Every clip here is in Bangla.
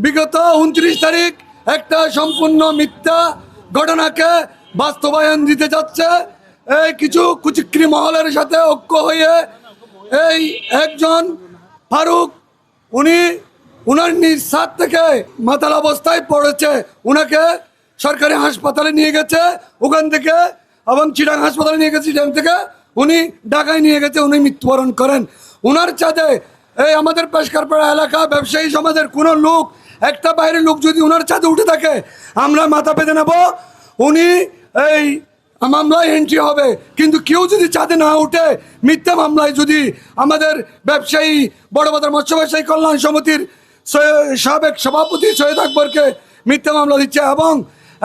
বিগত 29 তারিখ একটা সম্পূর্ণ মিথ্যা ঘটনাকে বাস্তবায়ন দিতে যাচ্ছে এই কিছু কুচিক্রি মহলের সাথে ঐক্য হয়ে। এই একজন ফারুক উনি উনার নিজ ছাদ থেকে মাতাল অবস্থায় পড়েছে, উনাকে সরকারি হাসপাতালে নিয়ে গেছে ওখান থেকে, এবং চিটাং হাসপাতালে নিয়ে গেছে, চিটাং থেকে উনি ঢাকায় নিয়ে গেছে, উনি মৃত্যুবরণ করেন। উনার ছাদে এই আমাদের পেশকারপাড়া এলাকা ব্যবসায়ী সমাজের কোনো লোক, একটা বাইরের লোক যদি ওনার ছাদে উঠে থাকে আমরা মাথা পেতে নেব, উনি এই মামলায় এন্ট্রি হবে। কিন্তু কেউ যদি ছাদে না উঠে মিথ্যা মামলায় যদি আমাদের ব্যবসায়ী বড় বাজার মৎস্য ব্যবসায়ী কল্যাণ সমিতির সাবেক সভাপতি সৈয়দ আকবরকে মিথ্যা মামলা দিচ্ছে, এবং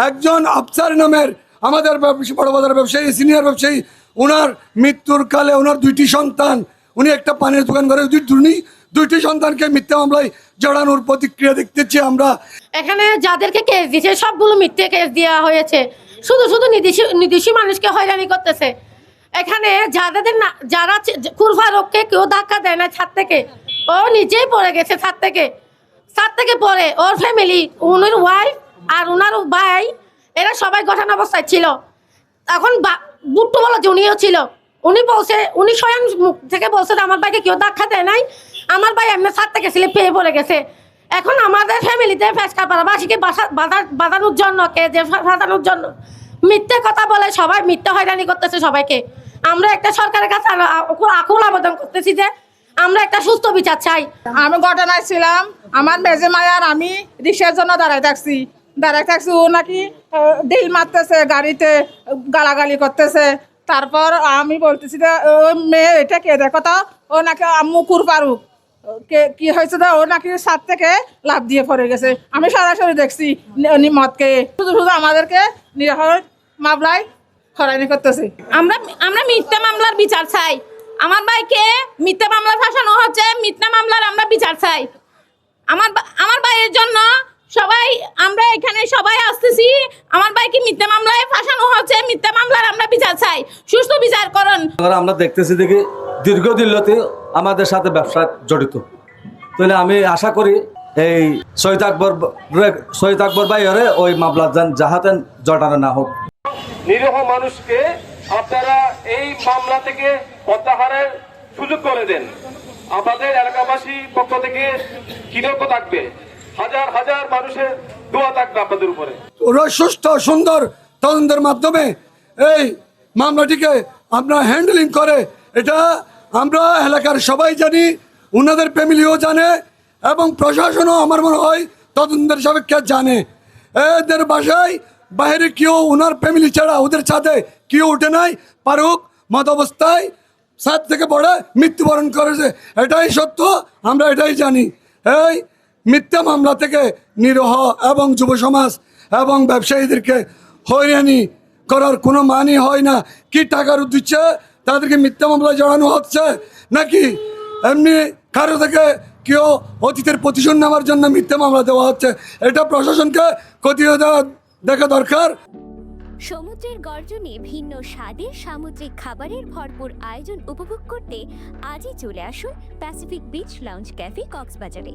একজন আফসার নামের আমাদের বড় বাজার ব্যবসায়ী সিনিয়র ব্যবসায়ী ওনার মৃত্যুর কালে ওনার দুইটি সন্তান, উনি একটা পানের দোকান করে দুইটি সন্তানকে মিথ্যা মামলায় জড়ানোর প্রতিক্রিয়া দেখতেছি আমরা। এখানে যাদেরকে কেস দিয়েছে সবগুলো মিথ্যে কেস দেওয়া হয়েছে, শুধু শুধু নির্দিষ্ট মানুষকে হয়রানি করতেছে। এখানে যারা কুরফারককে কেউ ধাক্কা দেয় না ছাদ থেকে, ও নিজেই পড়ে গেছে ছাদ থেকে পড়ে। ওর ফ্যামিলি, উনার ওয়াইফ আর ওনার ভাই, এরা সবাই গঠন অবস্থায় ছিল। এখন বুট্টু বলা যে উনিও ছিল, উনি স্বয়ং মুখ থেকে বলছে আমার ভাইকে কেউ ধাক্কা দেয় নাই, আমার ভাই এমনি ছাদ থেকে স্লিপ পেয়ে পড়ে গেছে। এখন আমাদের ফ্যামিলিতে পেশকারপাড়াবাসীকে বাঁধানোর জন্য, বাঁধানোর জন্য মিথ্যে কথা বলে সবাই মিথ্যে হয়রানি করতেছে সবাইকে। আমরা একটা সরকারের কাছে আকুল আবেদন করতেছি যে আমরা একটা সুস্থ বিচার চাই। আমি ঘটনায় ছিলাম, আমার মেজে মায়ার আমি রিক্সার জন্য দাঁড়ায় থাকছি, ও নাকি ডিল মারতেছে, গাড়িতে গালাগালি করতেছে। তারপর আমি বলতেছি যে ওই মেয়ে এটা কে দেখো তো, ও নাকি মুকুর ফারুক কি হয়েছে, ও নাকি ছাদ থেকে লাফ দিয়ে পড়ে গেছে। আমি সরাসরি দেখছি মদকে, শুধু শুধু আমাদেরকে নিরাপদ মামলায় হয়রানি করতেছে। আমরা মিথ্যা মামলার বিচার চাই। আমার ভাইকে মিথ্যা মামলা ফাঁসানো হচ্ছে, মিথ্যা মামলার আমরা বিচার চাই। আমার ভাইয়ের জন্য আমরা এখানে সবাই আসতেছি। আমার ভাইকে মিথ্যা মামলায় ফাঁসানো হচ্ছে, মিথ্যা মামলার আমরা বিচার চাই, সুষ্ঠু বিচার করুন। আমরা দেখতেছি দেখি দীর্ঘদিন আমাদের সাথে ব্যবসা জড়িত, তাহলে আমি আশা করি এই সৈয়দ আকবর ভাইয়ের ওই মামলা যাহাতে জড়ানো না হোক। নিরীহ মানুষকে আপনারা এই মামলা থেকে প্রত্যাহারের সুযোগ করে দেন। আমাদের এলাকাবাসী পক্ষ থেকে কৃতজ্ঞ থাকবে, হাজার হাজার মানুষের দোয়া থাকবে আপনাদের উপরে। ওরা সুষ্ঠু সুন্দর তদন্তের মাধ্যমে এই মামলাটিকে আপনারা হ্যান্ডেলিং করে, এটা আমরা এলাকার সবাই জানি, ওনাদের ফ্যামিলিও জানে, এবং প্রশাসনও আমার মনে হয় তদন্তের সাপেক্ষে জানে। এদের বাসায় বাইরে কেউ ওনার ফ্যামিলি ছাড়া ওদের ছাদে কেউ উঠে নাই। ফারুক মদ অবস্থায় ছাদ থেকে পড়ে মৃত্যুবরণ করেছে, এটাই সত্য, আমরা এটাই জানি। এই মিথ্যা মামলা থেকে নিরীহ এবং যুব সমাজ এবং ব্যবসায়ীদেরকে হয়রানি করার কোনো মানই হয় না। কি টাকার উদ্দেশ্যে তাদেরকে মিথ্যা মামলায় জড়ানো হচ্ছে, নাকি এমনি কারো থেকে কেউ অতীতের প্রতিশোধ নেওয়ার জন্য মিথ্যা মামলা দেওয়া হচ্ছে? এটা প্রশাসনকে খতিয়ে দেখা দরকার। সমুদ্রের গর্জনে ভিন্ন স্বাদের সামুদ্রিক খাবারের ভরপুর আয়োজন উপভোগ করতে আজই চলে আসুন প্যাসিফিক বিচ লাউঞ্জ ক্যাফে কক্সবাজারে।